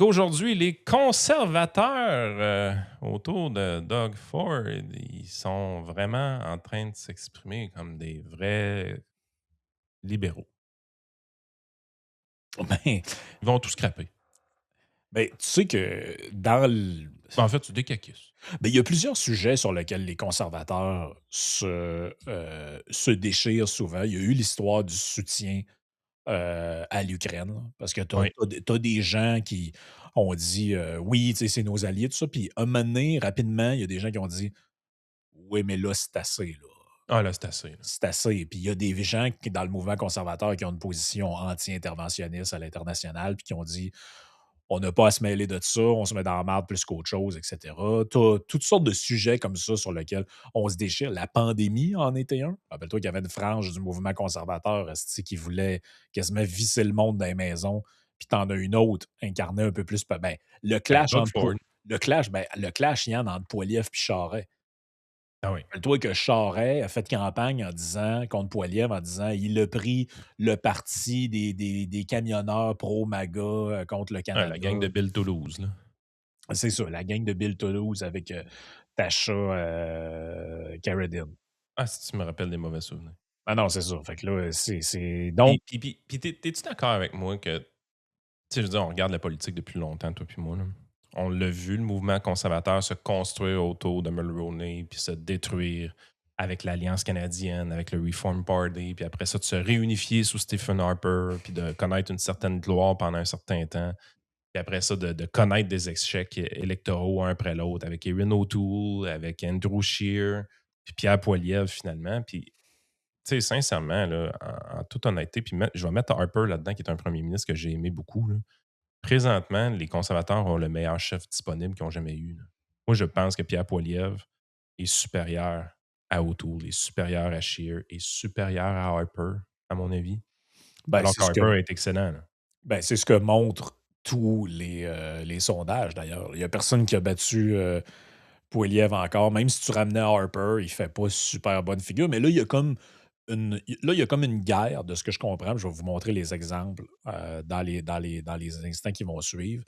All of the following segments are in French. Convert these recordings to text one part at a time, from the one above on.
qu'aujourd'hui, les conservateurs autour de Doug Ford, ils sont vraiment en train de s'exprimer comme des vrais libéraux. Ben, Ils vont tout scraper. tu sais que dans le Ben, en fait, c'est des caquistes. il y a plusieurs sujets sur lesquels les conservateurs se déchirent souvent. Il y a eu l'histoire du soutien, à l'Ukraine, là, parce que tu Oui. as des gens qui ont dit, «Oui, tu sais, c'est nos alliés», tout ça, puis un moment donné, rapidement, il y a des gens qui ont dit: «Oui, mais là, c'est assez, là. Ah là, c'est assez. Là. C'est assez». Puis il y a des gens qui, dans le mouvement conservateur, qui ont une position anti-interventionniste à l'international, puis qui ont dit: «On n'a pas à se mêler de ça, on se met dans la merde plus qu'autre chose», et cetera. Tu as toutes sortes de sujets comme ça sur lesquels on se déchire. La pandémie en était un. Rappelle-toi qu'il y avait une frange du mouvement conservateur, esti, qui voulait quasiment visser le monde dans les maisons, puis tu en as une autre incarnée un peu plus le Ben, clash Doug entre Po Ford. le clash, Yann, entre Poilievre puis Charest. Ah oui. Rappelle-toi que Charest a fait campagne en disant contre Poilievre, en disant il a pris le parti des camionneurs pro-MAGA, contre le Ah, la Canada. gang de Bill Toulouse. Là. C'est ça, la gang de Bill Toulouse avec, Tasha, Carradine. Ah, si tu me rappelles des mauvais souvenirs. Ah non, c'est ça. Fait que là, c'est donc Puis t'es-tu d'accord avec moi que, tu sais, je veux dire, on regarde la politique depuis longtemps, toi puis moi. Là. On l'a vu, le mouvement conservateur se construire autour de Mulroney, puis se détruire avec l'Alliance canadienne, avec le Reform Party, puis après ça, de se réunifier sous Stephen Harper, puis de connaître une certaine gloire pendant un certain temps. Puis après ça, de connaître des échecs électoraux un après l'autre, avec Erin O'Toole, avec Andrew Scheer, puis Pierre Poilievre, finalement. Puis, tu sais, sincèrement, là, en toute honnêteté, puis je vais mettre Harper là-dedans, qui est un premier ministre que j'ai aimé beaucoup. Là. Présentement, les conservateurs ont le meilleur chef disponible qu'ils ont jamais eu. Là. Moi, je pense que Pierre Poilievre est supérieur à O'Toole, est supérieur à Scheer, est supérieur à Harper, à mon avis. Alors c'est ce que qu'Harper est excellent. Là. c'est ce que montrent tous les sondages d'ailleurs. Il y a personne qui a battu, Poilievre encore. Même si tu ramenais Harper, il fait pas super bonne figure. Mais là, il y a comme une guerre, de ce que je comprends. Je vais vous montrer les exemples, dans les instants qui vont suivre.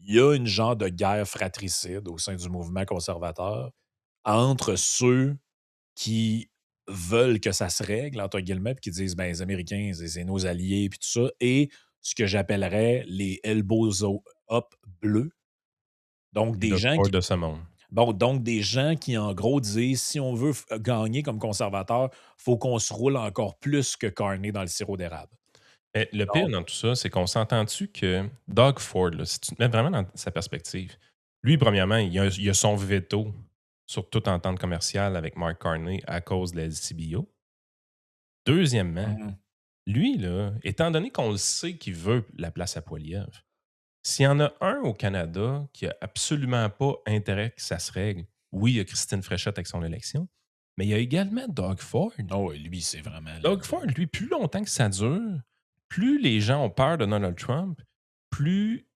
Il y a une genre de guerre fratricide au sein du mouvement conservateur entre ceux qui veulent que ça se règle, entre guillemets, puis qui disent, ben, les Américains, c'est nos alliés, puis tout ça, et ce que j'appellerais les elbows up bleus. Donc, Les des Doug gens Ford qui de ce monde. Bon, donc des gens qui, en gros, disent: «Si on veut gagner comme conservateur, faut qu'on se roule encore plus que Carney dans le sirop d'érable». Mais le pire Donc dans tout ça, c'est qu'on s'entend-tu que Doug Ford, là, si tu te mets vraiment dans sa perspective, lui, premièrement, il a son veto sur toute entente commerciale avec Mark Carney à cause de la LCBO. Deuxièmement, mmh lui, là, étant donné qu'on le sait qu'il veut la place à Poilievre, s'il y en a un au Canada qui a absolument pas intérêt que ça se règle, oui, il y a Christine Fréchette avec son élection, mais il y a également Doug Ford. oh oui, lui, c'est vraiment Doug Ford, lui, plus longtemps que ça dure, plus les gens ont peur de Donald Trump, plus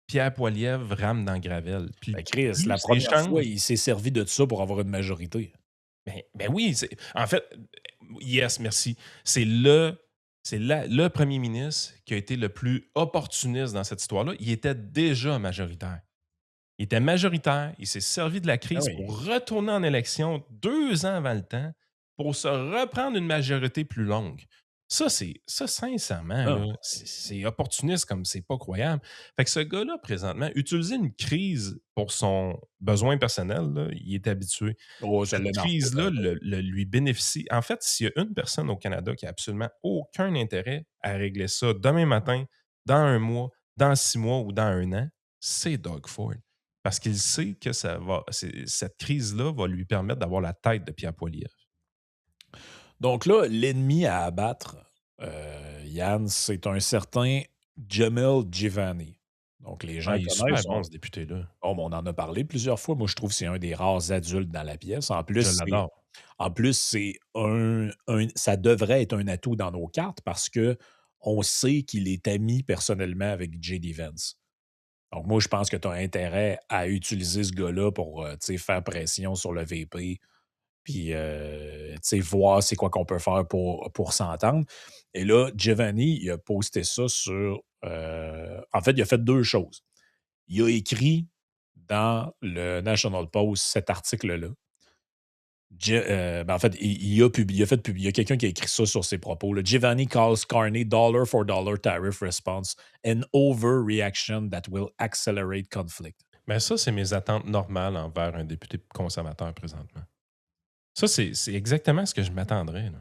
Pierre Poilievre rame dans le gravel. Puis Chris, plus la ses première fois, chances. il s'est servi de ça pour avoir une majorité. Ben oui, en fait, yes, merci. C'est le premier ministre qui a été le plus opportuniste dans cette histoire-là. Il était déjà majoritaire. Il était majoritaire, il s'est servi de la Ah crise oui. pour retourner en élection 2 ans avant le temps, pour se reprendre une majorité plus longue. Ça sincèrement, Ah, là, c'est opportuniste comme c'est pas croyable. Fait que ce gars-là, présentement, utiliser une crise pour son besoin personnel, là, il est habitué. oh, ça Cette l'a marqué, par crise-là exemple. lui bénéficie. En fait, s'il y a une personne au Canada qui a absolument aucun intérêt à régler ça demain matin, dans 1 mois, dans 6 mois ou dans 1 an, c'est Doug Ford. Parce qu'il sait que cette crise-là va lui permettre d'avoir la tête de Pierre Poilievre. Donc là, l'ennemi à abattre, Yann, c'est un certain Jamel Givani. Donc les Ah, gens il est super connaissent, bon, ce député-là. on en a parlé plusieurs fois. Moi, je trouve que c'est un des rares adultes dans la pièce. Je l'adore. En plus, c'est ça devrait être un atout dans nos cartes parce que on sait qu'il est ami personnellement avec J.D. Vance. Donc, moi, je pense que tu as intérêt à utiliser ce gars-là pour, tu sais, faire pression sur le VP, puis, tu sais, voir c'est quoi qu'on peut faire pour s'entendre. Et là, Giovanni, il a posté ça sur, En fait, il a fait deux choses. Il a écrit dans le National Post cet article-là. En fait, il a publié, il y a quelqu'un qui a écrit ça sur ses propos. Là. Giovanni calls Carney dollar for dollar tariff response an overreaction that will accelerate conflict. Mais ça, c'est mes attentes normales envers un député conservateur présentement. Ça, c'est exactement ce que je m'attendrais. Là.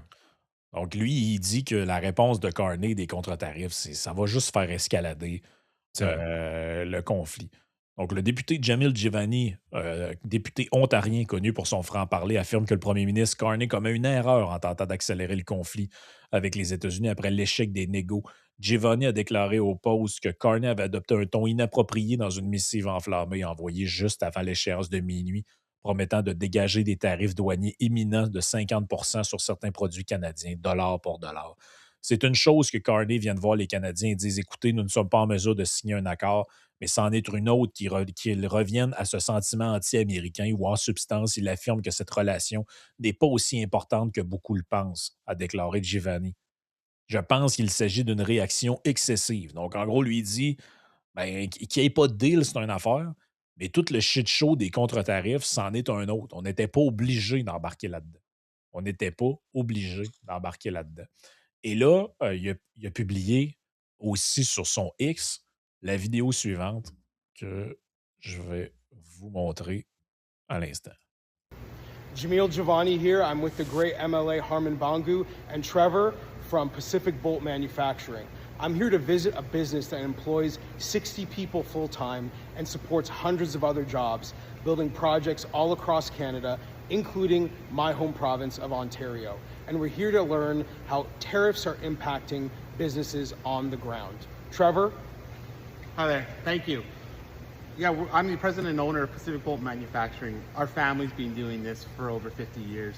Donc, lui, il dit que la réponse de Carney des contre-tarifs, ça va juste faire escalader C'est vrai. le conflit. Donc, le député Jamil Giovanni, député ontarien connu pour son franc-parler, affirme que le premier ministre Carney commet une erreur en tentant d'accélérer le conflit avec les États-Unis après l'échec des négos. Giovanni a déclaré au Post que Carney avait adopté un ton inapproprié dans une missive enflammée envoyée juste avant l'échéance de minuit, promettant de dégager des tarifs douaniers imminents de 50 sur certains produits canadiens, dollar pour dollar. C'est une chose que Carney vient de voir les Canadiens et disent écoutez, nous ne sommes pas en mesure de signer un accord, mais c'en est une autre qu'ils reviennent à ce sentiment anti-américain où, en substance, il affirme que cette relation n'est pas aussi importante que beaucoup le pensent, a déclaré Giovanni. Je pense qu'il s'agit d'une réaction excessive. Donc, en gros, lui il dit ben, qu'il n'y ait pas de deal, c'est une affaire, mais tout le shit show des contre-tarifs, c'en est un autre. On n'était pas obligé d'embarquer là-dedans. On n'était pas obligé d'embarquer là-dedans. Et là, il a publié aussi sur son X la vidéo suivante que je vais vous montrer à l'instant. Jamil Giovanni here. I'm with the great MLA Harman Bangu and Trevor from Pacific Bolt Manufacturing. I'm here to visit a business that employs 60 people full time and supports hundreds of other jobs, building projects all across Canada, including my home province of Ontario. And we're here to learn how tariffs are impacting businesses on the ground. Trevor? Hi there. Thank you. Yeah, I'm the president and owner of Pacific Bolt Manufacturing. Our family's been doing this for over 50 years.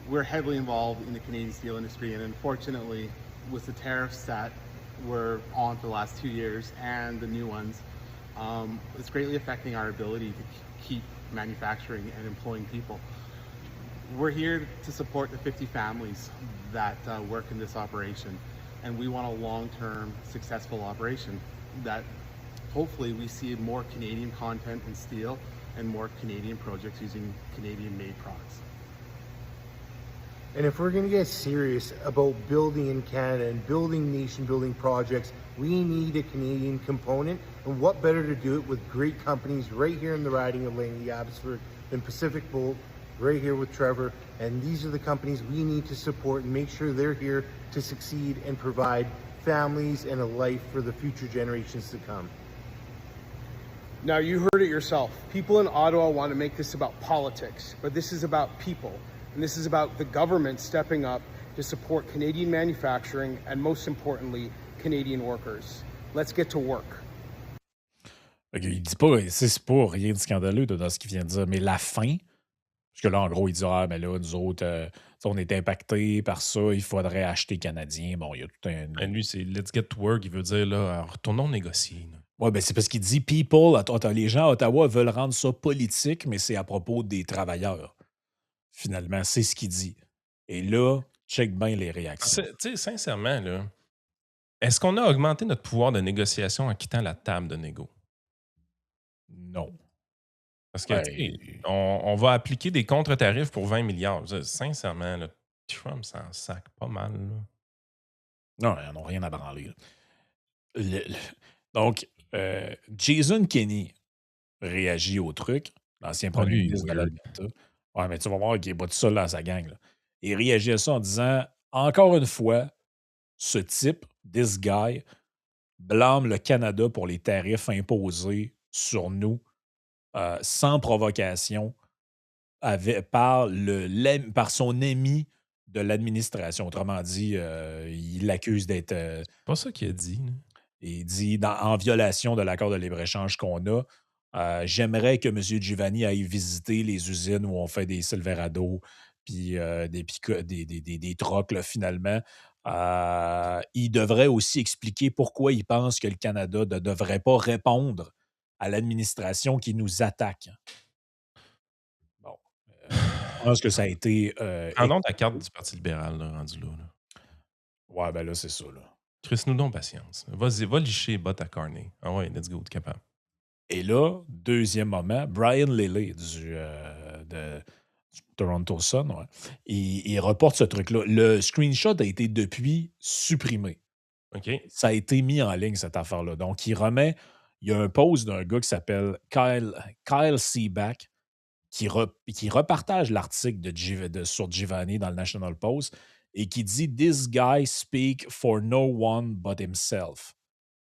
We're heavily involved in the Canadian steel industry, and unfortunately, with the tariffs that were on for the last 2 years and the new ones, it's greatly affecting our ability to keep manufacturing and employing people. We're here to support the 50 families that work in this operation, and we want a long-term successful operation that hopefully we see more Canadian content in steel and more Canadian projects using Canadian-made products. And if we're going to get serious about building in Canada and building nation-building projects, we need a Canadian component. And what better to do it with great companies right here in the riding of Langley Abbotsford than Pacific Bolt, right here with Trevor. And these are the companies we need to support and make sure they're here to succeed and provide families and a life for the future generations to come. Now, you heard it yourself. People in Ottawa want to make this about politics, but this is about people. And this is about the government stepping up to support Canadian manufacturing and, most importantly, Canadian workers. Let's get to work. Il dit pas, c'est pas rien de scandaleux dans ce qu'il vient de dire, mais la fin, parce que là, en gros, il dit ah, mais là, nous autres, on est impactés par ça, il faudrait acheter canadien. Bon, il y a tout un. Lui, c'est let's get to work. Il veut dire, là, retournons négocier. Là. Oui, ben c'est parce qu'il dit people, les gens à Ottawa veulent rendre ça politique, mais c'est à propos des travailleurs. Finalement, c'est ce qu'il dit. Et là, check bien les réactions. Tu sais, sincèrement, là, est-ce qu'on a augmenté notre pouvoir de négociation en quittant la table de négo? Non. Parce que, tu sais, on va appliquer des contre-tarifs pour 20 milliards. Sincèrement, là, Trump s'en sac pas mal. Là. Non, ils n'en ont rien à branler. Donc, Jason Kenney réagit au truc, l'ancien premier ministre de l'Alberta. Ouais, mais tu vas voir qu'il n'est pas tout seul dans sa gang. Là. Il réagit à ça en disant encore une fois, ce type, this guy, blâme le Canada pour les tarifs imposés sur nous sans provocation par son ami de l'administration. Autrement dit, il l'accuse d'être. C'est pas ça qu'il a dit. Là. Il dit en violation de l'accord de libre-échange qu'on a. J'aimerais que M. Giovanni aille visiter les usines où on fait des Silverado puis des trocs, là, finalement. Il devrait aussi expliquer pourquoi il pense que le Canada ne devrait pas répondre à l'administration qui nous attaque. Bon. Je pense que ça a été... Prenons ta carte du Parti libéral, là, rendu là. Ouais, ben là, c'est ça. Là. Chris, nous donne patience. Vas-y, va licher les bottes à Carney. Ah ouais, let's go, t'es capable. Et là, deuxième moment, Brian Lilley du Toronto Sun, ouais, il reporte ce truc-là. Le screenshot a été depuis supprimé. OK? Ça a été mis en ligne, cette affaire-là. Donc, il y a un post d'un gars qui s'appelle Kyle Seaback qui repartage l'article sur Giovanni dans le National Post et qui dit This guy speak for no one but himself.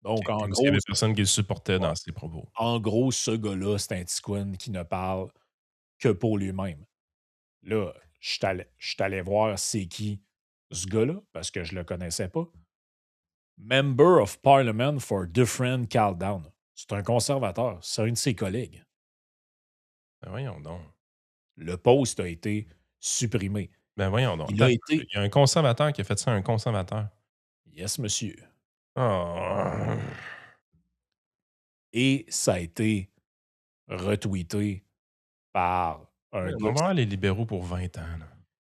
Donc, OK. Parce qu'il y avait personne qui le supportait dans ses propos. en gros, ce gars-là, c'est un Tiquin qui ne parle que pour lui-même. Là, je suis allé voir c'est qui ce gars-là, parce que je le connaissais pas. Member of Parliament for Different Caldown. C'est un conservateur. C'est un de ses collègues. Ben voyons donc. Le post a été supprimé. Ben voyons donc. Il a Attends, été. il y a un conservateur qui a fait ça à un conservateur. Yes, monsieur. Oh. Et ça a été retweeté par un On gars. va voir les libéraux pour 20 ans. Là.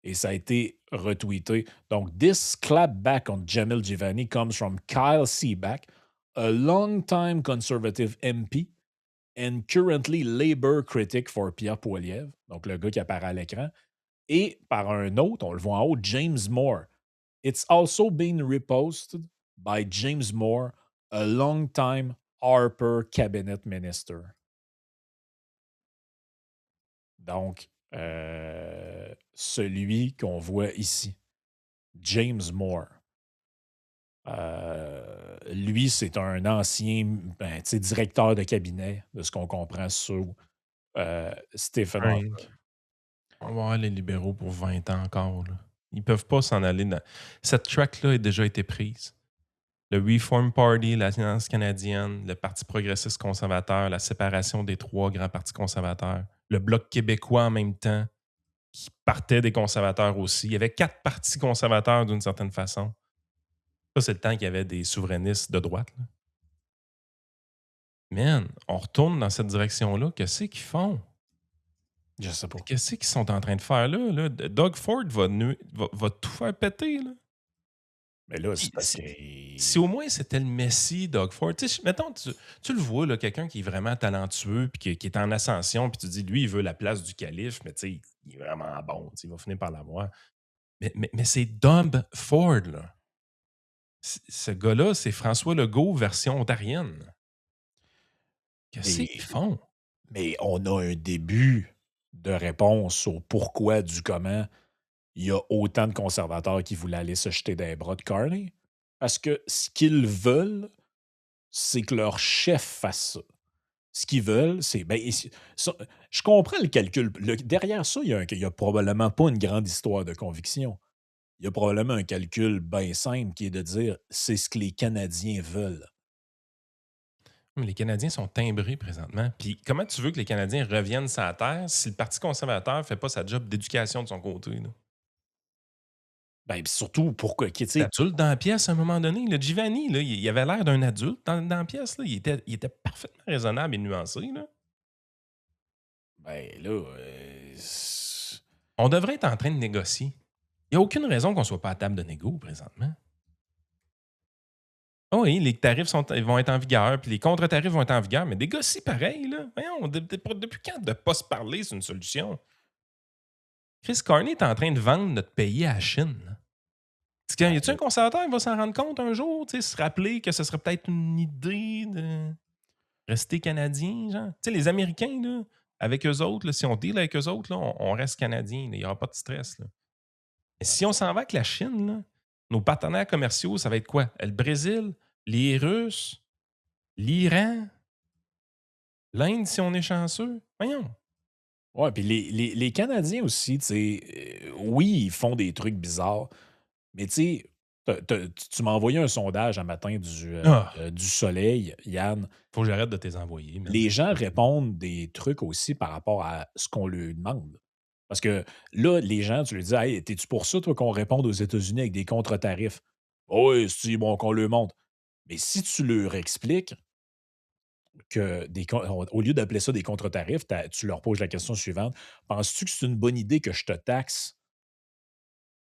Et ça a été retweeté. Donc, this clapback on Jamil Jivani comes from Kyle Seaback, a long-time conservative MP and currently Labour critic for Pierre Poilievre, donc le gars qui apparaît à l'écran, et par un autre, on le voit en haut, James Moore. It's also been reposted by James Moore, a long-time Harper cabinet minister. Donc, celui qu'on voit ici, James Moore. Lui, c'est un ancien directeur de cabinet, de ce qu'on comprend sous Stephen Harper. Frank. On va voir les libéraux pour 20 ans encore. Là. Ils peuvent pas s'en aller. Cette track-là a déjà été prise. Le Reform Party, l'Alliance canadienne, le Parti progressiste conservateur, la séparation des trois grands partis conservateurs, le Bloc québécois en même temps, qui partait des conservateurs aussi. Il y avait 4 partis conservateurs d'une certaine façon. Ça, c'est le temps qu'il y avait des souverainistes de droite. Là. Man, on retourne dans cette direction-là. Qu'est-ce qu'ils font? Je sais pas. Qu'est-ce qu'ils sont en train de faire là? Doug Ford va tout faire péter. Là. Mais là, c'est parce que. Si au moins c'était le Messi, Doug Ford, mettons, tu le vois, là, quelqu'un qui est vraiment talentueux puis qui est en ascension, puis tu dis, lui, il veut la place du calife, mais il est vraiment bon, il va finir par l'avoir. Mais c'est Doug Ford, là. Ce gars-là, c'est François Legault version ontarienne. Qu'est-ce qu'ils font? Mais on a un début de réponse au pourquoi du comment il y a autant de conservateurs qui voulaient aller se jeter dans les bras de Carney. Parce que ce qu'ils veulent, c'est que leur chef fasse ça. Ce qu'ils veulent, c'est. Je comprends le calcul. Derrière ça, il n'y a probablement pas une grande histoire de conviction. Il y a probablement un calcul bien simple qui est de dire c'est ce que les Canadiens veulent. Mais les Canadiens sont timbrés présentement. Puis comment tu veux que les Canadiens reviennent sur la terre si le Parti conservateur ne fait pas sa job d'éducation de son côté? Là? Ben, surtout pourquoi. L'adulte dans la pièce à un moment donné. Le Giovanni, là, il avait l'air d'un adulte dans la pièce. Là. Il était parfaitement raisonnable et nuancé. Là. Ben là. On devrait être en train de négocier. Il n'y a aucune raison qu'on ne soit pas à table de négo présentement. Oh oui, les tarifs vont être en vigueur, puis les contre-tarifs vont être en vigueur, mais négocie pareil. Là. Voyons, depuis quand de ne pas se parler, c'est une solution? Chris Carney est en train de vendre notre pays à la Chine. Y a-t-il un conservateur qui va s'en rendre compte un jour, se rappeler que ce serait peut-être une idée de rester canadien, genre? T'sais, les Américains, là, avec eux autres, là, si on deal avec eux autres, là, on reste canadien. Il n'y aura pas de stress. Là. Mais si on s'en va avec la Chine, là, nos partenaires commerciaux, ça va être quoi? Le Brésil, les Russes, l'Iran, l'Inde, si on est chanceux. Voyons. Ouais, puis les Canadiens aussi, oui, ils font des trucs bizarres, mais tu m'as envoyé un sondage un matin du Soleil, Yann. Faut que j'arrête de te les envoyer. Man. Les gens répondent des trucs aussi par rapport à ce qu'on leur demande. Parce que là, les gens, tu leur dis, hey, t'es-tu pour ça, toi, qu'on réponde aux États-Unis avec des contre-tarifs? Oh, oui, c'est bon qu'on leur montre. Mais si tu leur expliques que au lieu d'appeler ça des contre-tarifs, tu leur poses la question suivante. Penses-tu que c'est une bonne idée que je te taxe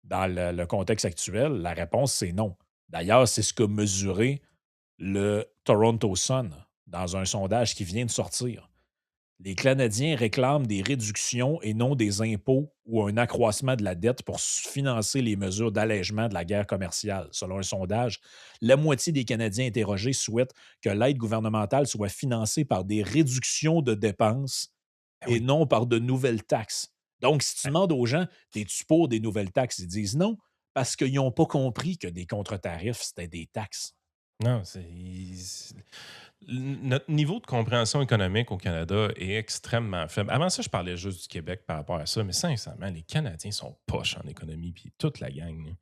dans le contexte actuel? La réponse, c'est non. D'ailleurs, c'est ce qu'a mesuré le Toronto Sun dans un sondage qui vient de sortir. Les Canadiens réclament des réductions et non des impôts ou un accroissement de la dette pour financer les mesures d'allègement de la guerre commerciale. Selon un sondage, la moitié des Canadiens interrogés souhaitent que l'aide gouvernementale soit financée par des réductions de dépenses Ben et oui. non par de nouvelles taxes. Donc, si tu demandes aux gens, es-tu pour des nouvelles taxes? Ils disent non, parce qu'ils n'ont pas compris que des contre-tarifs, c'était des taxes. Non, notre niveau de compréhension économique au Canada est extrêmement faible. Avant ça, je parlais juste du Québec par rapport à ça, mais sincèrement, les Canadiens sont poches en économie, puis toute la gang, là.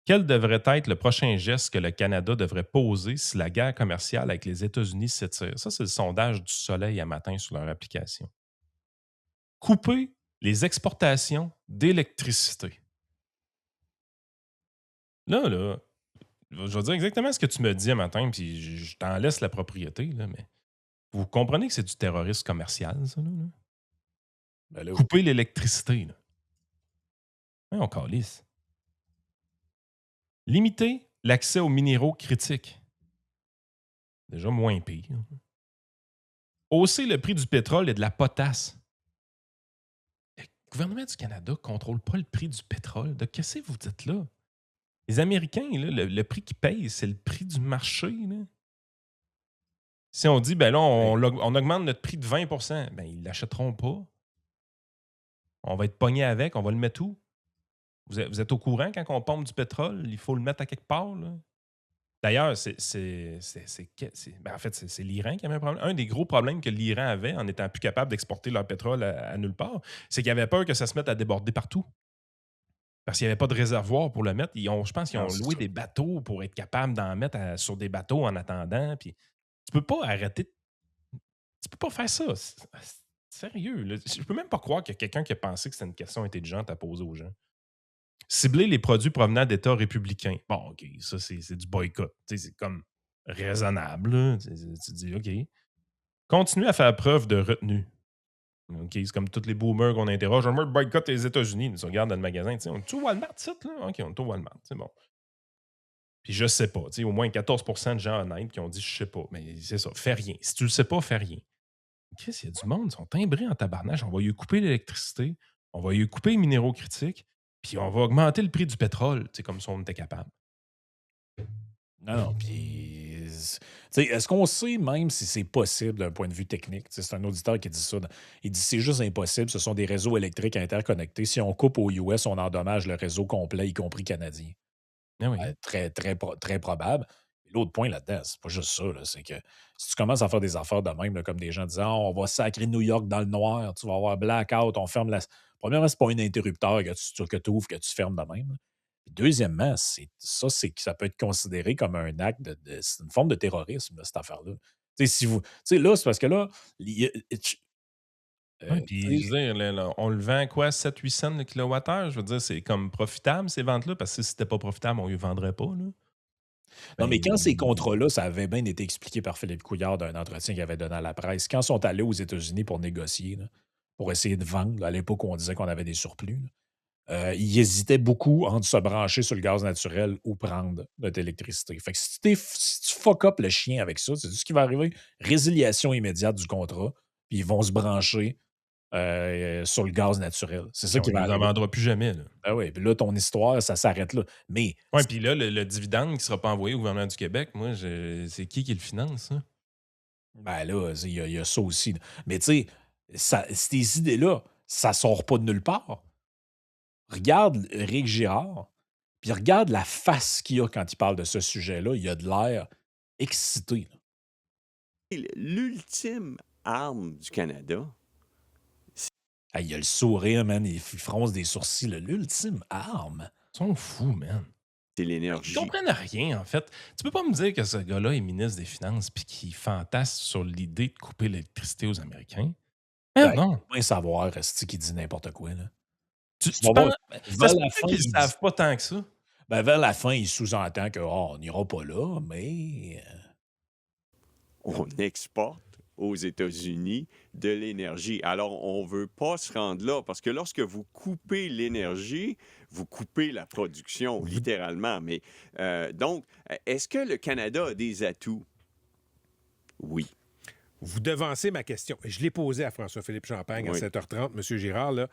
Quel devrait être le prochain geste que le Canada devrait poser si la guerre commerciale avec les États-Unis s'étire? Ça, c'est le sondage du Soleil à matin sur leur application. Couper les exportations d'électricité. Là, je vais dire exactement ce que tu me dis un matin, puis je t'en laisse la propriété, là, mais vous comprenez que c'est du terrorisme commercial, ça, là? Ben là, oui. Couper l'électricité, là. Ouais, on calisse. Limiter l'accès aux minéraux critiques. Déjà moins pire. Hausser le prix du pétrole et de la potasse. Le gouvernement du Canada ne contrôle pas le prix du pétrole. De qu'est-ce que vous dites là? Les Américains, là, le prix qu'ils payent, c'est le prix du marché, là. Si on dit, ben là, on augmente notre prix de 20 ben ils ne l'achèteront pas. On va être pogné avec, on va le mettre où? Vous êtes au courant quand on pompe du pétrole, il faut le mettre à quelque part, là? D'ailleurs, en fait, c'est l'Iran qui avait un problème. Un des gros problèmes que l'Iran avait en n'étant plus capable d'exporter leur pétrole à nulle part, c'est qu'ils avaient peur que ça se mette à déborder partout. Parce qu'il n'y avait pas de réservoir pour le mettre. Je pense qu'ils Non, ont c'est loué ça. des bateaux pour être capables d'en mettre sur des bateaux en attendant. Puis, tu peux pas arrêter. Tu peux pas faire ça. Sérieux. Là. Je peux même pas croire qu'il y a quelqu'un qui a pensé que c'était une question intelligente à poser aux gens. Cibler les produits provenant d'États républicains. Bon, OK, ça, c'est du boycott. Tu sais, c'est comme raisonnable. Là. Tu dis, OK. Continuer à faire preuve de retenue. OK, c'est comme tous les boomers qu'on interroge. On boycott les États-Unis. Ils regardent dans le magasin. On est au Walmart, ça, là? OK, on est au Walmart. C'est bon. Puis je sais pas. Au moins 14% de gens honnêtes qui ont dit je sais pas. Mais c'est ça. Fais rien. Si tu le sais pas, fais rien. Chris, il y a du monde, ils sont timbrés en tabarnage. On va lui couper l'électricité, on va lui couper les minéraux critiques, puis on va augmenter le prix du pétrole, comme si on était capable. Non, puis, est-ce qu'on sait même si c'est possible d'un point de vue technique? C'est un auditeur qui dit ça. Il dit c'est juste impossible. Ce sont des réseaux électriques interconnectés. Si on coupe aux US, on endommage le réseau complet, y compris canadien. Ah oui. Très probable. L'autre point là-dedans, c'est pas juste ça. C'est que si tu commences à faire des affaires de même, là, comme des gens disant on va sacrer New York dans le noir, tu vas avoir blackout, on ferme la. Premièrement, c'est pas un interrupteur que tu ouvres, que tu fermes de même. Deuxièmement, c'est que ça peut être considéré comme un acte c'est une forme de terrorisme, là, cette affaire-là. Si vous. Là, c'est parce que là, Oui, puis je veux dire, on le vend quoi, 7-8 cents le kilowattheure? Je veux dire, c'est comme profitable ces ventes-là, parce que si c'était pas profitable, on ne le vendrait pas. Là. non, mais quand ces Ben, contrats-là, ça avait bien été expliqué par Philippe Couillard d'un entretien qu'il avait donné à la presse, quand ils sont allés aux États-Unis pour négocier, là, pour essayer de vendre, à l'époque où on disait qu'on avait des surplus, là, ils hésitaient beaucoup entre se brancher sur le gaz naturel ou prendre notre électricité. Fait que si tu fuck up le chien avec ça, c'est ce qui va arriver. Résiliation immédiate du contrat, puis ils vont se brancher sur le gaz naturel. C'est ça on qui ne va nous en arriver. vendra plus jamais. Là. Ah oui, puis là, ton histoire, ça s'arrête là. Mais Oui, puis là, le dividende qui ne sera pas envoyé au gouvernement du Québec, moi, c'est qui le finance, ça? ben là, il y a ça aussi. Mais tu sais, ces idées-là, ça sort pas de nulle part. Regarde Éric Girard, puis regarde la face qu'il a quand il parle de ce sujet-là. Il a de l'air excité. Là. L'ultime arme du Canada, Ah, il a le sourire, man. Il fronce des sourcils. Là. L'ultime arme. Ils sont fous, man. c'est Ils l'énergie. comprennent rien, en fait. Tu peux pas me dire que ce gars-là est ministre des Finances puis qu'il fantasme sur l'idée de couper l'électricité aux Américains. Ben, Non. faut bien savoir, est-ce qu'il dit n'importe quoi. Là. Tu vas penses. voir, Ça vers se la peut fin, qu'ils il ne savent pas tant que ça. vers la fin, il sous-entend que on n'ira pas là, mais. On exporte aux États-Unis de l'énergie. Alors, on ne veut pas se rendre là parce que lorsque vous coupez l'énergie, vous coupez la production, littéralement. Mais donc, est-ce que le Canada a des atouts? Oui. Vous devancez ma question. Je l'ai posée à François-Philippe Champagne à Oui. 7h30, M. Girard. Là.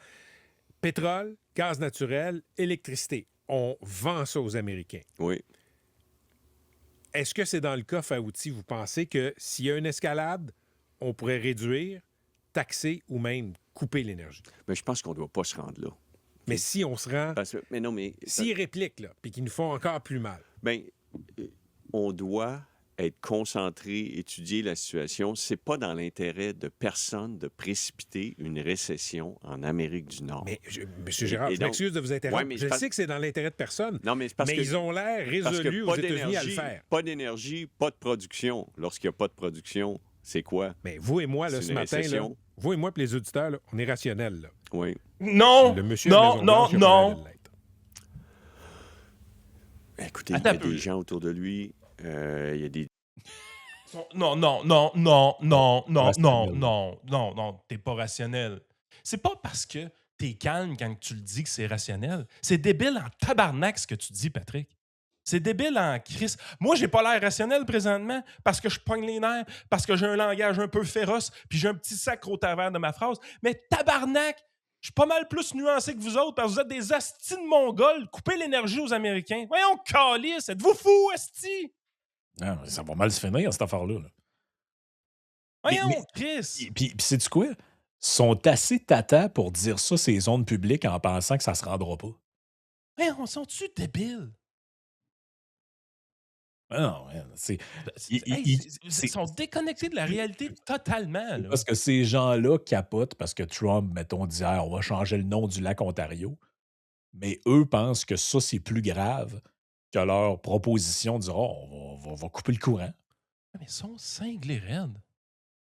Pétrole, gaz naturel, électricité. On vend ça aux Américains. Oui. Est-ce que c'est dans le coffre à outils, vous pensez que s'il y a une escalade, on pourrait réduire, taxer ou même couper l'énergie? Mais je pense qu'on ne doit pas se rendre là. Mais si on se rend... Mais non, mais... S'ils répliquent, là, puis qu'ils nous font encore plus mal. Bien, on doit être concentré, étudier la situation. C'est pas dans l'intérêt de personne de précipiter une récession en Amérique du Nord. Mais, M. Gérard, je m'excuse de vous interrompre. Ouais, mais je sais que c'est dans l'intérêt de personne, non, mais c'est parce que ils ont l'air résolus aux États-Unis à le faire. Pas d'énergie, pas de production. Lorsqu'il n'y a pas de production, c'est quoi? Mais vous et moi, là, C'est ce une matin, là, récession. vous et moi et les auditeurs, là, on est rationnels. Là. Oui. Non! Le monsieur Non, à non, Maison-Blanche, il a pas l'air non! de l'être. Écoutez, il y Attends a un peu. des gens autour de lui. Il y a des... Non, non, non, non, non, non, non, Rationnel. non, non, non, t'es pas rationnel. C'est pas parce que t'es calme quand tu le dis que c'est rationnel. C'est débile en tabarnak ce que tu dis, Patrick. C'est débile en crise. Moi, j'ai pas l'air rationnel présentement parce que je pogne les nerfs, parce que j'ai un langage un peu féroce, puis j'ai un petit sac au travers de ma phrase. Mais tabarnak, je suis pas mal plus nuancé que vous autres parce que vous êtes des astis de mongols. Coupez l'énergie aux Américains. Voyons, calice, êtes-vous fous, asti? Non, mais ça va mal se finir, cette affaire-là. là. Voyons, Mais- Chris. Puis sais-tu quoi? Ils sont assez tata pour dire ça, ces zones publiques, en pensant que ça se rendra pas. Voyons, sont-tu débiles? Ah non, man, c'est Ils sont déconnectés de la réalité totalement. Là. parce que ces gens-là capotent parce que Trump, mettons, dit on va changer le nom du lac Ontario. Mais eux pensent que ça, c'est plus grave que leur proposition de dire on va couper le courant. Mais ils sont cinglés raides.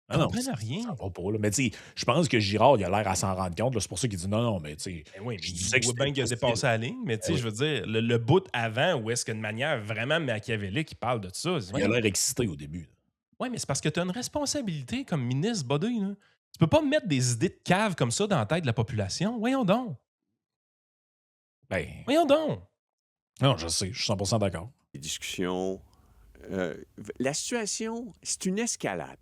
Ils Ah non, comprennent ça rien. va pas. Là. Mais tu sais, je pense que Girard, il a l'air à s'en rendre compte. là. C'est pour ça qu'il dit non, mais tu sais. Ben oui, je mais disais il que voit c'était bien qu'il a possible. dépassé la ligne, mais tu sais, Ben oui. je veux dire, le bout avant, où est-ce qu'une manière vraiment machiavélique, il parle de ça. Il a l'air excité au début. Oui, mais c'est parce que tu as une responsabilité comme ministre, Body. Là. Tu peux pas mettre des idées de cave comme ça dans la tête de la population. Voyons donc. Ben, Voyons donc. non, je sais, je suis 100% d'accord. des discussions. La situation, c'est une escalade.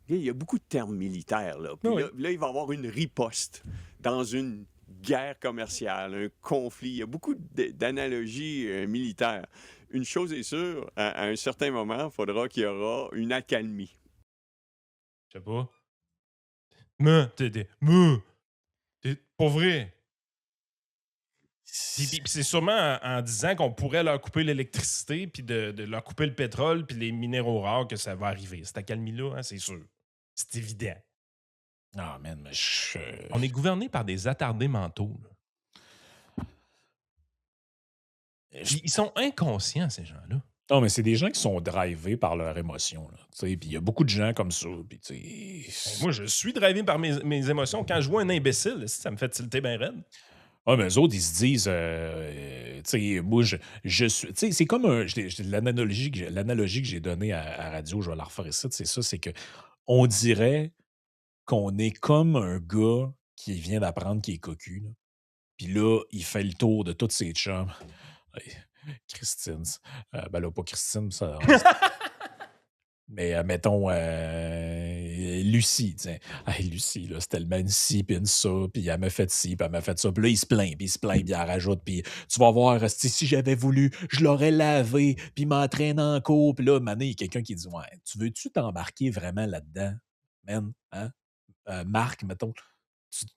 Il y a beaucoup de termes militaires. Là. Puis Oui. là, il va y avoir une riposte dans une guerre commerciale, un conflit. Il y a beaucoup d'analogies militaires. Une chose est sûre, à un certain moment, il faudra qu'il y aura une accalmie. Je sais pas. T'es pas vrai. Puis c'est sûrement en disant qu'on pourrait leur couper l'électricité, puis de leur couper le pétrole, puis les minéraux rares que ça va arriver. Cette accalmie-là, hein, c'est sûr. C'est évident. Ah, man, mais On est gouverné par des attardés mentaux. Là. Puis ils sont inconscients, ces gens-là. Non, mais c'est des gens qui sont drivés par leur émotion. Là, tu sais, puis il y a beaucoup de gens comme ça. Puis, tu sais, Moi, je suis drivé par mes émotions. Quand je vois un imbécile, ça me fait tilter bien raide. ah, mais eux autres, ils se disent, tu sais, moi, je suis. Tu sais, c'est comme l'analogie que j'ai donnée à radio, je vais la refaire ici, c'est ça, c'est que on dirait qu'on est comme un gars qui vient d'apprendre qu'il est cocu. Là. Puis là, il fait le tour de toutes ses chums. Hey, Christine. Ben là, pas Christine, ça. Mais mettons Lucie, tiens. Hey, Lucie, là, c'est tellement une ci, puis une ça, puis elle m'a fait ci, puis elle m'a fait ça. Puis là, il se plaint, puis il en rajoute, puis tu vas voir, si j'avais voulu, je l'aurais lavé, puis m'entraîné en cours. Puis là, il y a quelqu'un qui dit ouais, tu veux-tu t'embarquer vraiment là-dedans, man? Hein? Marc, mettons.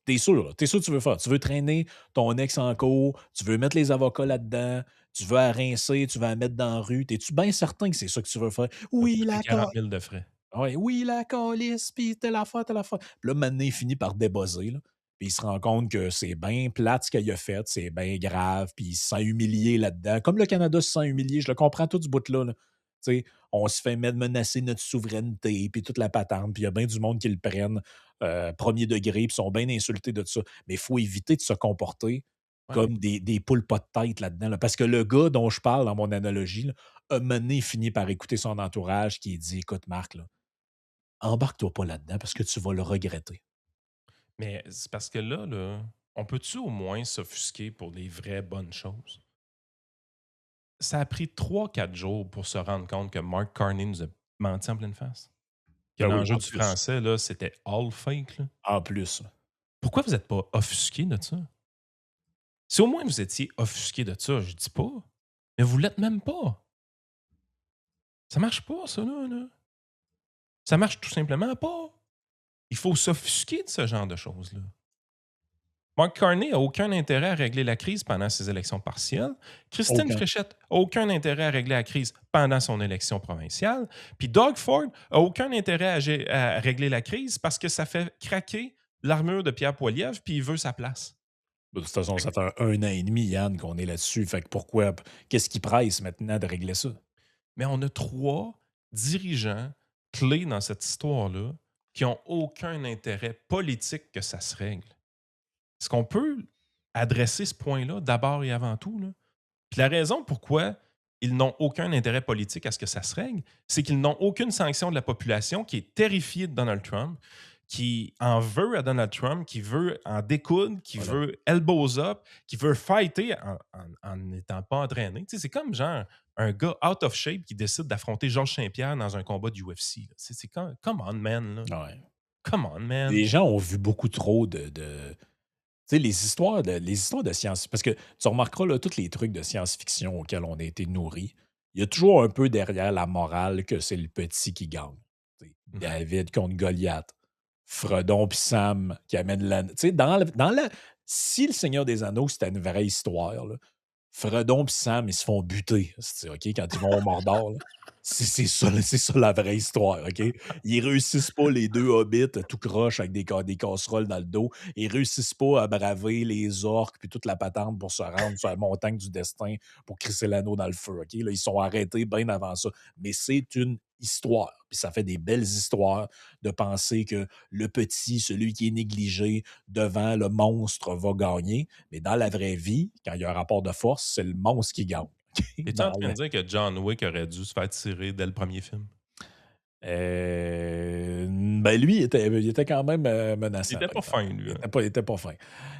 T'es sûr que tu veux faire. Tu veux traîner ton ex en cours, tu veux mettre les avocats là-dedans, tu veux la rincer, tu veux la mettre dans la rue. T'es-tu bien certain que c'est ça que tu veux faire? Oui, la 40 000 de frais. oui, la calice, puis telle affaire, telle affaire. Puis là, maintenant, il finit par débosser, là. Puis il se rend compte que c'est bien plate ce qu'il a fait, c'est bien grave, puis il se sent humilié là-dedans. Comme le Canada se sent humilié, je le comprends tout ce bout-là. Là. Tu sais, on se fait menacer notre souveraineté, puis toute la patente, puis il y a bien du monde qui le prennent premier degré, puis sont bien insultés de ça. Mais il faut éviter de se comporter comme des poules pas de tête là-dedans. Là. Parce que le gars dont je parle dans mon analogie, là, a mené, finit par écouter son entourage qui dit écoute, Marc, là, embarque-toi pas là-dedans parce que tu vas le regretter. Mais c'est parce que là, on peut-tu au moins s'offusquer pour les vraies bonnes choses? Ça a pris 3-4 jours pour se rendre compte que Mark Carney nous a menti en pleine face. Que Ben oui, l'enjeu en du plus. français, là, c'était all fake. Là. En plus. Pourquoi vous n'êtes pas offusqué de ça? Si au moins vous étiez offusqué de ça, je dis pas. Mais vous l'êtes même pas. Ça marche pas, ça, là. Ça marche tout simplement pas. Il faut s'offusquer de ce genre de choses-là. Mark Carney n'a aucun intérêt à régler la crise pendant ses élections partielles. Christine Aucun. Fréchette n'a aucun intérêt à régler la crise pendant son élection provinciale. Puis Doug Ford n'a aucun intérêt à régler la crise parce que ça fait craquer l'armure de Pierre Poilievre puis il veut sa place. De toute façon, ça fait un an et demi, Yann, qu'on est là-dessus. Fait que pourquoi? Qu'est-ce qui presse maintenant de régler ça? Mais on a 3 dirigeants clés dans cette histoire-là qui n'ont aucun intérêt politique que ça se règle. Est-ce qu'on peut adresser ce point-là d'abord et avant tout? Là? Puis la raison pourquoi ils n'ont aucun intérêt politique à ce que ça se règle, c'est qu'ils n'ont aucune sanction de la population qui est terrifiée de Donald Trump, qui en veut à Donald Trump, qui veut en découdre, qui Voilà. veut elbows up, qui veut fighter en n'étant pas entraîné. Tu sais, c'est comme genre un gars out of shape qui décide d'affronter Georges Saint-Pierre dans un combat du UFC. Là. C'est comme, come on, man. Là. Ouais. Come on, man. Les gens ont vu beaucoup trop de tu sais, les histoires de science. Parce que tu remarqueras, là, tous les trucs de science-fiction auxquels on a été nourris, il y a toujours un peu derrière la morale que c'est le petit qui gagne. Tu sais, Mhm. David contre Goliath, Frodon puis Sam qui amènent la. Tu sais, dans la. Si le Seigneur des Anneaux, c'était une vraie histoire, là, Frodon et Sam, ils se font buter, OK, quand ils vont au Mordor. Là. C'est ça la vraie histoire, OK? Ils réussissent pas, les deux hobbits, tout croche avec des casseroles dans le dos. Ils réussissent pas à braver les orques puis toute la patente pour se rendre sur la montagne du destin pour crisser l'anneau dans le feu, OK? Là, ils sont arrêtés bien avant ça. Mais c'est une histoire. Puis ça fait des belles histoires de penser que le petit, celui qui est négligé devant le monstre, va gagner. Mais dans la vraie vie, quand il y a un rapport de force, c'est le monstre qui gagne. Es-tu en train de dire que John Wick aurait dû se faire tirer dès le premier film? Ben lui, il était quand même menaçant. Il était pas fin, lui. Il était pas fin.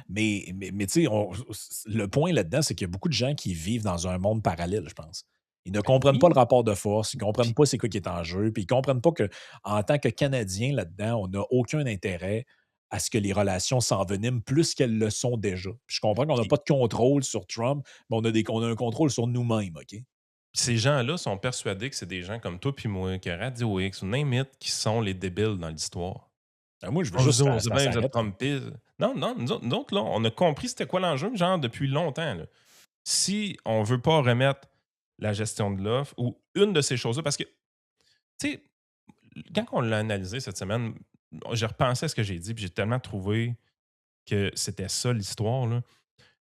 Mais tu sais, le point là-dedans, c'est qu'il y a beaucoup de gens qui vivent dans un monde parallèle, je pense. Ils ne comprennent pas le rapport de force, ils ne comprennent pas c'est quoi qui est en jeu, puis ils ne comprennent pas qu'en tant que Canadiens là-dedans, on n'a aucun intérêt à ce que les relations s'enveniment plus qu'elles le sont déjà. Puis je comprends qu'on n'a pas de contrôle sur Trump, mais on a un contrôle sur nous-mêmes, OK? Puis ces gens-là sont persuadés que c'est des gens comme toi puis moi, que Radio X ou Name It, qui sont les débiles dans l'histoire. Ben, moi, je veux On juste vous que on ça dit bien, vous êtes s'arrête. Trumpistes. Non, nous autres, là, on a compris c'était quoi l'enjeu, genre, depuis longtemps. Là. Si on veut pas remettre la gestion de l'offre ou une de ces choses-là, parce que, tu sais, quand on l'a analysé cette semaine, j'ai repensé à ce que j'ai dit, puis j'ai tellement trouvé que c'était ça l'histoire. Là.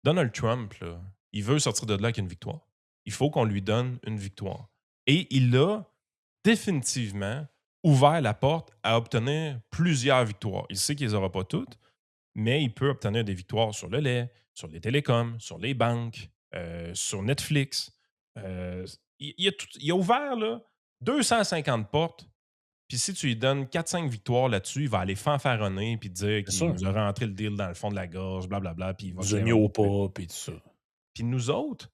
Donald Trump, là, il veut sortir de là avec une victoire. Il faut qu'on lui donne une victoire. Et il a définitivement ouvert la porte à obtenir plusieurs victoires. Il sait qu'il ne les aura pas toutes, mais il peut obtenir des victoires sur le lait, sur les télécoms, sur les banques, sur Netflix. Il a ouvert là, 250 portes. Puis si tu lui donnes 4-5 victoires là-dessus, il va aller fanfaronner puis dire C'est qu'il sûr. nous a rentré le deal dans le fond de la gorge, blablabla, puis il va Vous clairer mis au des trucs. pas, puis tout ça. Puis nous autres,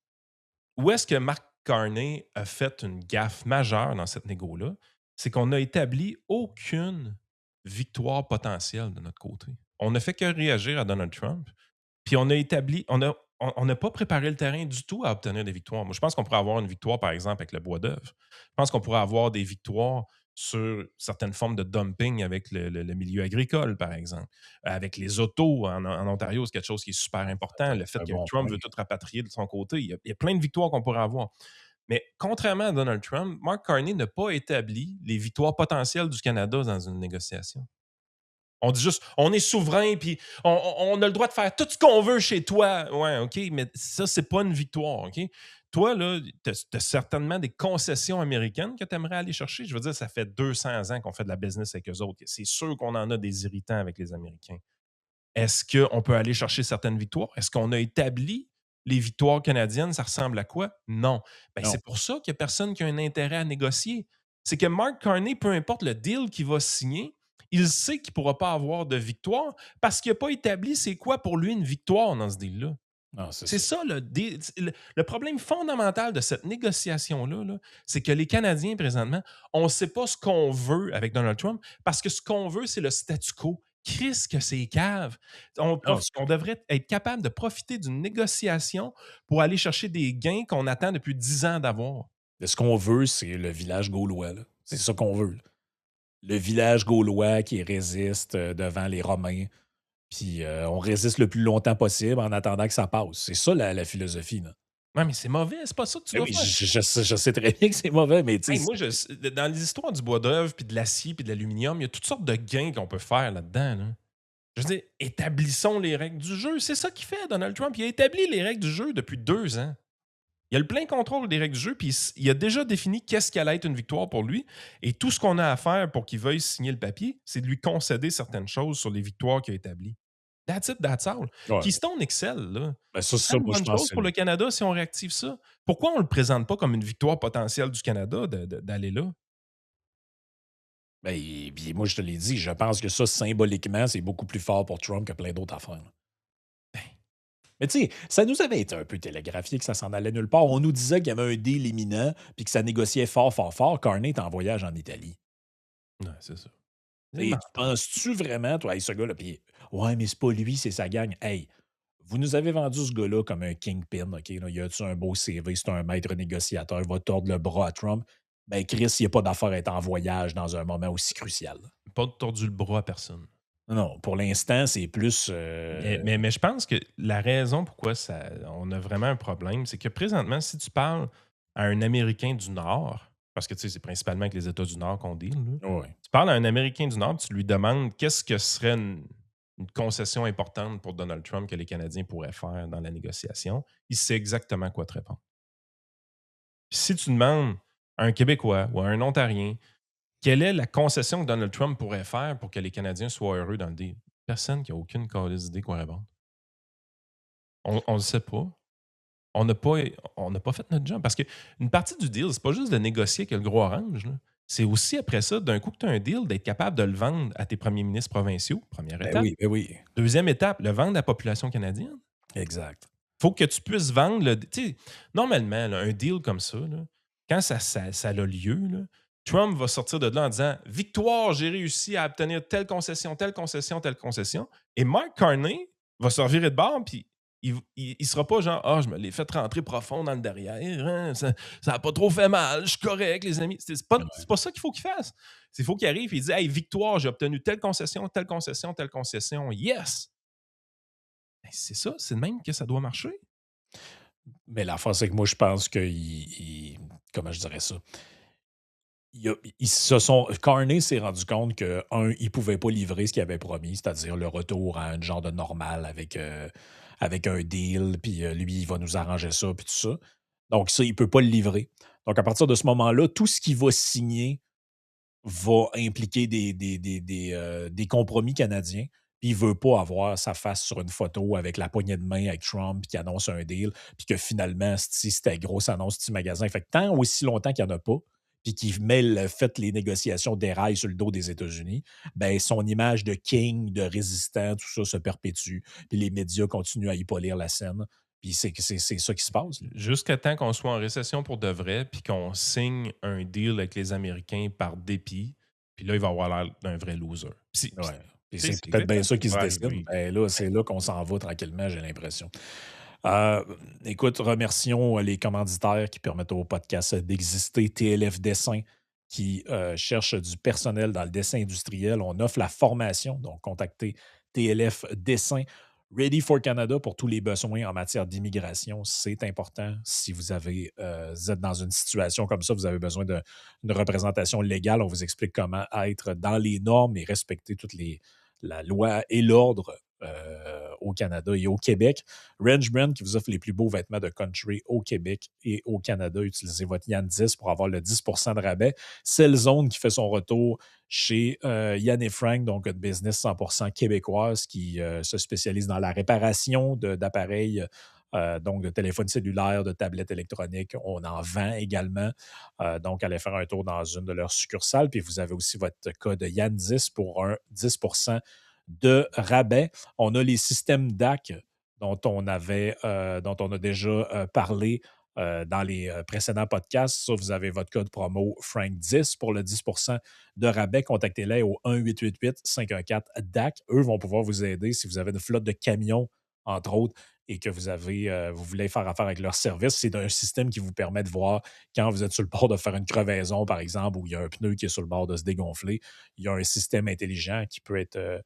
où est-ce que Mark Carney a fait une gaffe majeure dans cette négo-là? C'est qu'on n'a établi aucune victoire potentielle de notre côté. On n'a fait que réagir à Donald Trump. Puis on a établi, on n'a pas préparé le terrain du tout à obtenir des victoires. Moi, je pense qu'on pourrait avoir une victoire, par exemple, avec le bois d'œuvre. Je pense qu'on pourrait avoir des victoires sur certaines formes de dumping avec le milieu agricole, par exemple. Avec les autos en Ontario, c'est quelque chose qui est super important. Le fait un que bon Trump point. veut tout rapatrier de son côté, il y a plein de victoires qu'on pourrait avoir. Mais contrairement à Donald Trump, Mark Carney n'a pas établi les victoires potentielles du Canada dans une négociation. On dit juste, on est souverain, puis on a le droit de faire tout ce qu'on veut chez toi. Ouais, OK, mais ça, c'est pas une victoire, OK? Toi, là, tu as certainement des concessions américaines que tu aimerais aller chercher. Je veux dire, ça fait 200 ans qu'on fait de la business avec eux autres. C'est sûr qu'on en a des irritants avec les Américains. Est-ce qu'on peut aller chercher certaines victoires? Est-ce qu'on a établi les victoires canadiennes? Ça ressemble à quoi? Non. Ben, Non. c'est pour ça qu'il n'y a personne qui a un intérêt à négocier. c'est que Mark Carney, peu importe le deal qu'il va signer, il sait qu'il ne pourra pas avoir de victoire parce qu'il n'a pas établi c'est quoi pour lui une victoire dans ce deal-là. Non, c'est C'est ça. ça le problème fondamental de cette négociation-là, là, c'est que les Canadiens, présentement, on ne sait pas ce qu'on veut avec Donald Trump parce que ce qu'on veut, c'est le statu quo. Chris, que c'est cave. Non, On devrait être capable de profiter d'une négociation pour aller chercher des gains qu'on attend depuis 10 ans d'avoir. ce qu'on veut, c'est le village gaulois. Là. C'est ça qu'on veut. Là. Le village gaulois qui résiste devant les Romains. Puis on résiste le plus longtemps possible en attendant que ça passe. C'est ça la philosophie. Là. Ouais, mais c'est mauvais, c'est pas ça que tu Ben dois oui, faire. je sais très bien que c'est mauvais, mais tu Hey, sais, moi, dans les histoires du bois d'œuvre, puis de l'acier, puis de l'aluminium, il y a toutes sortes de gains qu'on peut faire là-dedans. Là. Je veux dire, établissons les règles du jeu. C'est ça qu'il fait, Donald Trump. Il a établi les règles du jeu depuis 2 ans. Il a le plein contrôle des règles du jeu, puis il a déjà défini qu'est-ce qu'allait être une victoire pour lui. Et tout ce qu'on a à faire pour qu'il veuille signer le papier, c'est de lui concéder certaines choses sur les victoires qu'il a établies. That's it, that's all. ouais. Keystone Excel, là, Ben ça, c'est une moi, je bonne pense chose que pour le Canada si on réactive ça. Pourquoi on ne le présente pas comme une victoire potentielle du Canada d'aller là? ben, puis moi, je te l'ai dit, je pense que ça, symboliquement, c'est beaucoup plus fort pour Trump que plein d'autres affaires. Là. Mais tu sais, ça nous avait été un peu télégraphié que ça s'en allait nulle part. On nous disait qu'il y avait un deal imminent puis que ça négociait fort, fort, fort. Carney est en voyage en Italie. Ouais, c'est ça. Et penses-tu vraiment, toi, hey, ce gars-là, puis ouais, mais c'est pas lui, c'est sa gang. Hey, vous nous avez vendu ce gars-là comme un kingpin, OK? Là, il a-tu un beau CV, c'est un maître négociateur, il va tordre le bras à Trump. Ben, Chris, il n'y a pas d'affaire à être en voyage dans un moment aussi crucial. Pas de tordu le bras à personne. Non, pour l'instant, c'est plus. Mais je pense que la raison pourquoi on a vraiment un problème, c'est que présentement, si tu parles à un Américain du Nord, parce que tu sais, c'est principalement avec les États du Nord qu'on deal, là, Ouais. tu parles à un Américain du Nord, tu lui demandes qu'est-ce que serait une concession importante pour Donald Trump que les Canadiens pourraient faire dans la négociation, il sait exactement quoi te répondre. Puis si tu demandes à un Québécois ou à un Ontarien quelle est la concession que Donald Trump pourrait faire pour que les Canadiens soient heureux dans le deal? Personne qui a aucune calice d'idée quoi répondre. On ne le sait pas. On n'a pas fait notre job. Parce qu'une partie du deal, c'est pas juste de négocier avec le gros orange. Là. C'est aussi après ça, d'un coup que tu as un deal, d'être capable de le vendre à tes premiers ministres provinciaux. Première étape. Oui. Deuxième étape, le vendre à la population canadienne. Exact. Faut que tu puisses vendre. Normalement, là, un deal comme ça, là, quand ça a lieu, là, Trump va sortir de là en disant victoire, j'ai réussi à obtenir telle concession, telle concession, telle concession. Et Mark Carney va se revirer de bord, puis il sera pas genre ah, je me l'ai fait rentrer profond dans le derrière, hein, ça n'a pas trop fait mal, je suis correct, les amis. C'est pas ça qu'il faut qu'il fasse. Il faut qu'il arrive et il dit hey, victoire, j'ai obtenu telle concession, telle concession, telle concession. Yes! Ben, c'est ça, c'est de même que ça doit marcher. Mais l'affaire, c'est que moi, je pense que. Comment je dirais ça? Ils se sont. Carney s'est rendu compte que, il ne pouvait pas livrer ce qu'il avait promis, c'est-à-dire le retour à un genre de normal avec un deal, puis lui, il va nous arranger ça, puis tout ça. Donc, ça, il ne peut pas le livrer. Donc, à partir de ce moment-là, tout ce qu'il va signer va impliquer des compromis canadiens. Puis il ne veut pas avoir sa face sur une photo avec la poignée de main avec Trump qui annonce un deal, puis que finalement, c'était grosse annonce petit magasin. Fait que tant aussi longtemps qu'il n'y en a pas, puis qu'il met le fait les négociations déraillent sur le dos des États-Unis, ben son image de king, de résistant, tout ça se perpétue. Puis les médias continuent à y polir la scène. Puis c'est ça qui se passe. Là. Jusqu'à temps qu'on soit en récession pour de vrai, puis qu'on signe un deal avec les Américains par dépit, puis là, il va avoir l'air d'un vrai loser. Ouais. Puis c'est c'est peut-être bien ça qui se exactement décide. ce qui va Ben là, c'est là qu'on s'en va tranquillement, j'ai l'impression. Écoute, remercions les commanditaires qui permettent au podcast d'exister. TLF Dessin qui cherche du personnel dans le dessin industriel. On offre la formation, donc contactez TLF Dessin. Ready for Canada pour tous les besoins en matière d'immigration, c'est important. Si vous êtes dans une situation comme ça, vous avez besoin d'une représentation légale, on vous explique comment être dans les normes et respecter la loi et l'ordre au Canada et au Québec. Range Brand qui vous offre les plus beaux vêtements de country au Québec et au Canada. Utilisez votre Yann 10 pour avoir le 10% de rabais. Cellzone qui fait son retour chez Yann et Frank, donc une business 100% québécoise qui se spécialise dans la réparation d'appareils donc de téléphones cellulaires, de tablettes électroniques. On en vend également. Donc, allez faire un tour dans une de leurs succursales. Puis vous avez aussi votre code Yann10 pour un 10 de rabais. On a les systèmes DAC dont on a déjà parlé dans les précédents podcasts. Ça, vous avez votre code promo Frank10 pour le 10 de rabais. Contactez-les au 1-888-514-DAC. Eux vont pouvoir vous aider si vous avez une flotte de camions, entre autres, et que vous voulez faire affaire avec leur service. C'est un système qui vous permet de voir quand vous êtes sur le bord de faire une crevaison, par exemple, où il y a un pneu qui est sur le bord de se dégonfler. Il y a un système intelligent qui peut être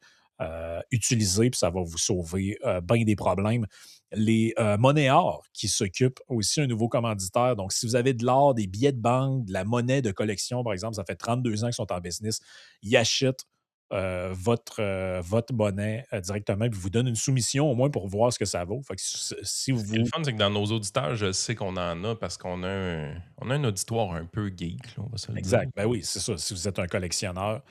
utilisé, puis ça va vous sauver bien des problèmes. Les monnaies or qui s'occupent aussi un nouveau commanditaire. Donc, si vous avez de l'or, des billets de banque, de la monnaie de collection, par exemple, ça fait 32 ans qu'ils sont en business, ils achètent votre monnaie directement, puis vous donnent une soumission au moins pour voir ce que ça vaut. Fait que si Ce qui est le vous. fun, c'est que dans nos auditeurs, je sais qu'on en a parce qu'on a un auditoire un peu geek, là, on va se le dire. Exact. Ben oui, c'est ça. Si vous êtes un collectionneur,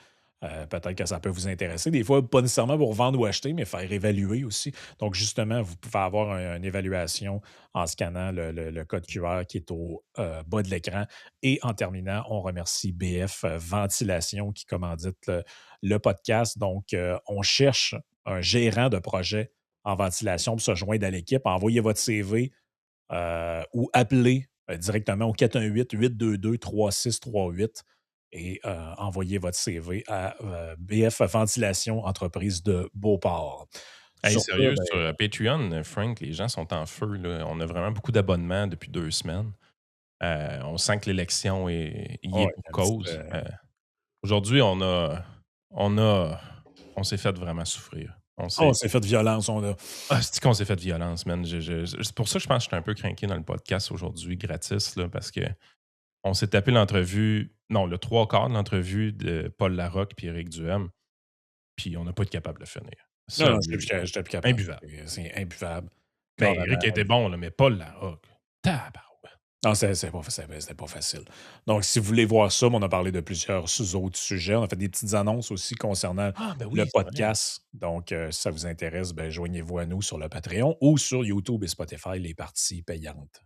peut-être que ça peut vous intéresser. Des fois, pas nécessairement pour vendre ou acheter, mais faire évaluer aussi. Donc, justement, vous pouvez avoir une évaluation en scannant le code QR qui est au bas de l'écran. Et en terminant, on remercie BF Ventilation qui commandite le podcast. Donc, on cherche un gérant de projet en ventilation pour se joindre à l'équipe. Envoyez votre CV ou appelez directement au 418-822-3638 et envoyez votre CV à BF Ventilation, entreprise de Beauport. Hey, Sur sérieux, ben, sur Patreon, Frank, les gens sont en feu, là. On a vraiment beaucoup d'abonnements depuis 2 semaines. On sent que l'élection y est ouais, pour un petit cause. Aujourd'hui, on s'est fait vraiment souffrir. on s'est fait violence, on a. C'est qu'on s'est fait violence, man. C'est pour ça que je pense que j'étais un peu craqué dans le podcast aujourd'hui, gratis, là, parce que on s'est tapé l'entrevue, non, le trois quarts de l'entrevue de Paul Larocque et Éric Duhem, puis on n'a pas été capable de le finir. Non, Ça, non, j'étais plus capable. imbuvable. C'est imbuvable. Ben, Carrément. Éric était bon, là, mais Paul Larocque, tabarouette. Non, c'était pas facile. Donc, si vous voulez voir ça, on a parlé de plusieurs autres sujets. On a fait des petites annonces aussi concernant Ah, ben le oui, c'est vrai. podcast. Donc, si ça vous intéresse, ben, joignez-vous à nous sur le Patreon ou sur YouTube et Spotify, les parties payantes.